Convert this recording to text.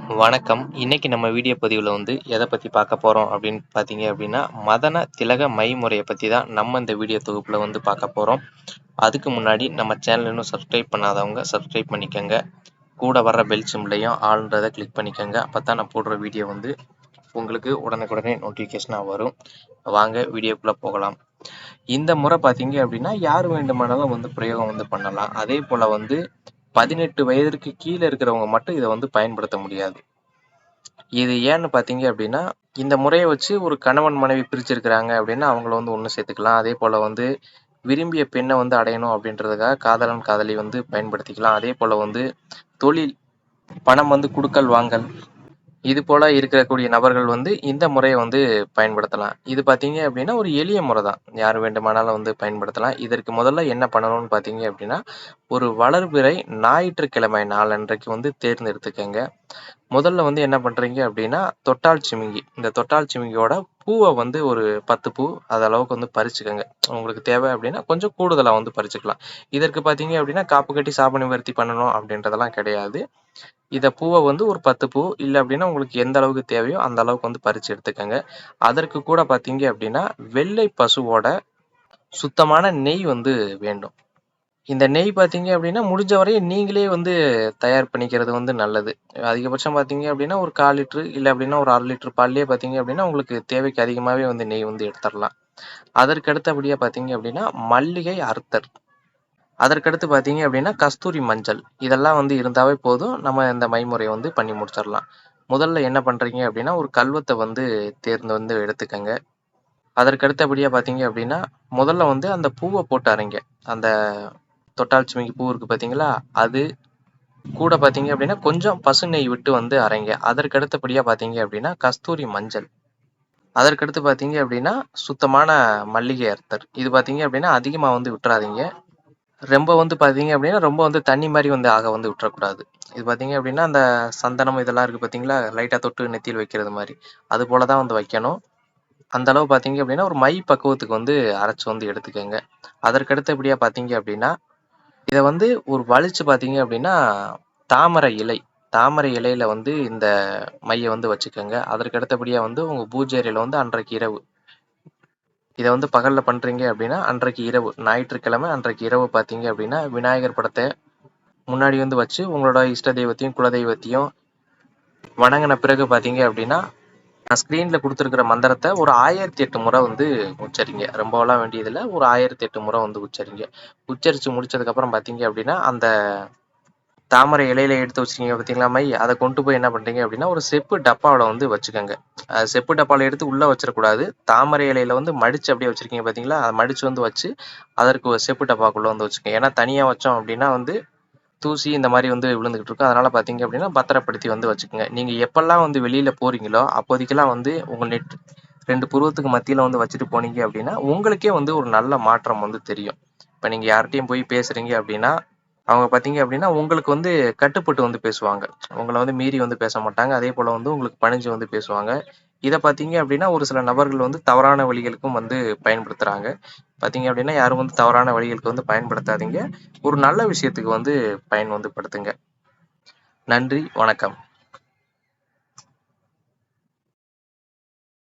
வணக்கம். இன்னைக்கு நம்ம வீடியோ பதிவுல எத பத்தி பார்க்க போறோம் அப்படின்னு பார்த்தீங்க அப்படின்னா, மதன திலக மை முறைய பத்தி தான் நம்ம இந்த வீடியோ தொகுப்புல பார்க்க போறோம். அதுக்கு முன்னாடி நம்ம சேனல் இன்னும் சப்ஸ்கிரைப் பண்ணாதவங்க சப்ஸ்கிரைப் பண்ணிக்கங்க. கூட வர்ற பெல் சிம்பலையும் ஆல்ன்றத கிளிக் பண்ணிக்கங்க. அப்பதான் நான் போடுற வீடியோ உங்களுக்கு உடனுக்குடனே நோட்டிஃபிகேஷனா வரும். வாங்க வீடியோக்குள்ள போகலாம். இந்த முறை பார்த்தீங்க அப்படின்னா, யார் வேண்டுமானாலும் பிரயோகம் பண்ணலாம். அதே போல 18 வயதிற்கு கீழ இருக்கிறவங்க மட்டும் இத பயன்படுத்த முடியாது. இது ஏன்னு பார்த்தீங்க அப்படின்னா, இந்த முறைய வச்சு ஒரு கணவன், மனைவி பிரிச்சிருக்கிறாங்க அப்படின்னா, அவங்கள ஒண்ணு சேர்த்துக்கலாம். அதே போல விரும்பிய பெண்ண அடையணும் அப்படின்றதுக்காக காதலன், காதலி பயன்படுத்திக்கலாம். அதே போல தொழில், பணம் குடுக்கல், வாங்கல் இது போல இருக்கக்கூடிய நபர்கள் இந்த முறைய பயன்படுத்தலாம். இது பார்த்தீங்க அப்படின்னா, ஒரு எளிய முறை தான். யார் வேண்டுமானாலும் பயன்படுத்தலாம். இதற்கு முதல்ல என்ன பண்ணணும்னு பார்த்தீங்க அப்படின்னா, ஒரு வளர்பிறை ஞாயிற்றுக்கிழமை நாளன்றைக்கு தேர்ந்தெடுத்துக்கங்க. முதல்ல என்ன பண்றீங்க அப்படின்னா, தொட்டால் சிணுங்கி. இந்த தொட்டால் சிணுங்கியோட பூவ ஒரு 10 பூ அது அளவுக்கு பறிச்சுக்கங்க. உங்களுக்கு தேவை அப்படின்னா கொஞ்சம் கூடுதலா பறிச்சுக்கலாம். இதற்கு பார்த்தீங்க அப்படின்னா, காப்பு கட்டி சாப நிவர்த்தி பண்ணணும் அப்படின்றதெல்லாம் கிடையாது. இத பூவ ஒரு 10 பூ இல்ல அப்படின்னா உங்களுக்கு எந்த அளவுக்கு தேவையோ அந்த அளவுக்கு பறிச்சு எடுத்துக்கங்க. அதற்கு கூட பார்த்தீங்க அப்படின்னா, வெள்ளை பசுவோட சுத்தமான நெய் வேண்டும். இந்த நெய் பார்த்தீங்க அப்படின்னா, முடிஞ்ச வரையும் நீங்களே தயார் பண்ணிக்கிறது நல்லது. அதிகபட்சம் பார்த்தீங்க அப்படின்னா, ஒரு 1/4 லிட்டரு இல்ல அப்படின்னா ஒரு 1/2 லிட்டர் பால்லயே பார்த்தீங்க அப்படின்னா, உங்களுக்கு தேவைக்கு அதிகமாவே நெய் எடுத்துறலாம். அதற்கு அடுத்தபடியா பார்த்தீங்க அப்படின்னா, மல்லிகை அர்த்தர். அதற்கடுத்து பார்த்தீங்க அப்படின்னா, கஸ்தூரி மஞ்சள். இதெல்லாம் இருந்தாவே போதும். நம்ம இந்த மைமுறைய பண்ணி முடிச்சிடலாம். முதல்ல என்ன பண்றீங்க அப்படின்னா, ஒரு கல்வத்த தேர்ந்து எடுத்துக்கங்க. அதற்கு அடுத்தபடியா பார்த்தீங்க அப்படின்னா, முதல்ல அந்த பூவ போட்டு அரைங்க. அந்த தொட்டால் சிணுங்கி பூ இருக்கு பார்த்தீங்களா? அது கூட பார்த்தீங்க அப்படின்னா, கொஞ்சம் பசு நெய் விட்டு அரைங்க. அதற்கு அடுத்தபடியா பார்த்தீங்க அப்படின்னா, கஸ்தூரி மஞ்சள். அதற்கடுத்து பார்த்தீங்க அப்படின்னா, சுத்தமான மல்லிகை அர்த்தர். இது பார்த்தீங்க அப்படின்னா, அதிகமா விட்டுறாதீங்க. ரொம்ப பார்த்தீங்க அப்படின்னா, ரொம்ப தண்ணி மாரி ஆக விட்டுறக்கூடாது. இது பார்த்தீங்க அப்படின்னா, அந்த சந்தனம் இதெல்லாம் இருக்கு பார்த்தீங்களா? லைட்டா தொட்டு நெத்தியில வைக்கிறது மாரி. அது போல தான் வைக்கணும். அந்த அளவு பார்த்தீங்க அப்படின்னா, ஒரு மை பக்குவத்துக்கு அரைச்சு எடுத்துக்கங்க. அதற்கு அடுத்தபடியா பார்த்தீங்க அப்படின்னா, இத ஒரு வலிச்சு பார்த்தீங்க அப்படின்னா, தாமரை இலை. தாமரை இலையில இந்த மைய வச்சுக்கங்க. அதற்கு அடுத்தபடியா உங்க பூஜை அறையில அன்றைக்கு இரவு இத பகல்ல பண்றீங்க அப்படின்னா, அன்றைக்கு இரவு ஞாயிற்றுக்கிழமை அன்றைக்கு இரவு பார்த்தீங்க அப்படின்னா, விநாயகர் படத்த முன்னாடி வச்சு உங்களோட இஷ்ட தெய்வத்தையும், குலதெய்வத்தையும் வணங்குன பிறகு பார்த்தீங்க அப்படின்னா, நான் ஸ்க்ரீன்ல குடுத்துருக்கிற மந்திரத்த ஒரு 1008 முறை உச்சரிங்க. ரொம்பலாம் வேண்டியதில்ல. ஒரு 1008 முறை உச்சரிங்க. உச்சரிச்சு முடிச்சதுக்கப்புறம் பார்த்தீங்க அப்படின்னா, அந்த தாமரை இலையில எடுத்து வச்சிருக்கீங்க பார்த்தீங்களா மை, அத கொண்டு போய் என்ன பண்றீங்க அப்படின்னா, ஒரு செப்பு டப்பாவுல வச்சுக்கங்க. செப்பு டப்பால எடுத்து உள்ள வச்சிடக்கூடாது. தாமரை இலையில மடிச்சு அப்படியே வச்சிருக்கீங்க பார்த்தீங்களா? அத மடிச்சு வச்சு, அதற்கு ஒரு செப்பு டப்பாக்குள்ள வச்சுக்கங்க. ஏன்னா தனியா வச்சோம் அப்படின்னா தூசி இந்த மாரி விழுந்துகிட்டு இருக்கும். அதனால பார்த்தீங்க அப்படின்னா, பத்திரப்படுத்தி வச்சுக்கங்க. நீங்க எப்பல்லாம் வெளியில போறீங்களோ, அப்போதைக்கெல்லாம் உங்க 2 புருவத்துக்கு மத்தியில வச்சுட்டு போனீங்க அப்படின்னா, உங்களுக்கே ஒரு நல்ல மாற்றம் தெரியும். இப்ப நீங்க யார்ட்டயும் போய் பேசுறீங்க அப்படின்னா, அவங்க பார்த்தீங்க அப்படின்னா, உங்களுக்கு கட்டுப்பட்டு பேசுவாங்க. உங்கள மீறி பேச மாட்டாங்க. அதே போல உங்களுக்கு பணிஞ்சு பேசுவாங்க. இத பார்த்தீங்க அப்படின்னா, ஒரு சில நபர்கள் தவறான வழிகளுக்கும் பயன்படுத்துறாங்க. பார்த்தீங்க அப்படின்னா, யாரும் தவறான வழிகளுக்கு பயன்படுத்தாதீங்க. ஒரு நல்ல விஷயத்துக்கு பயன் படுத்துங்க. நன்றி, வணக்கம்.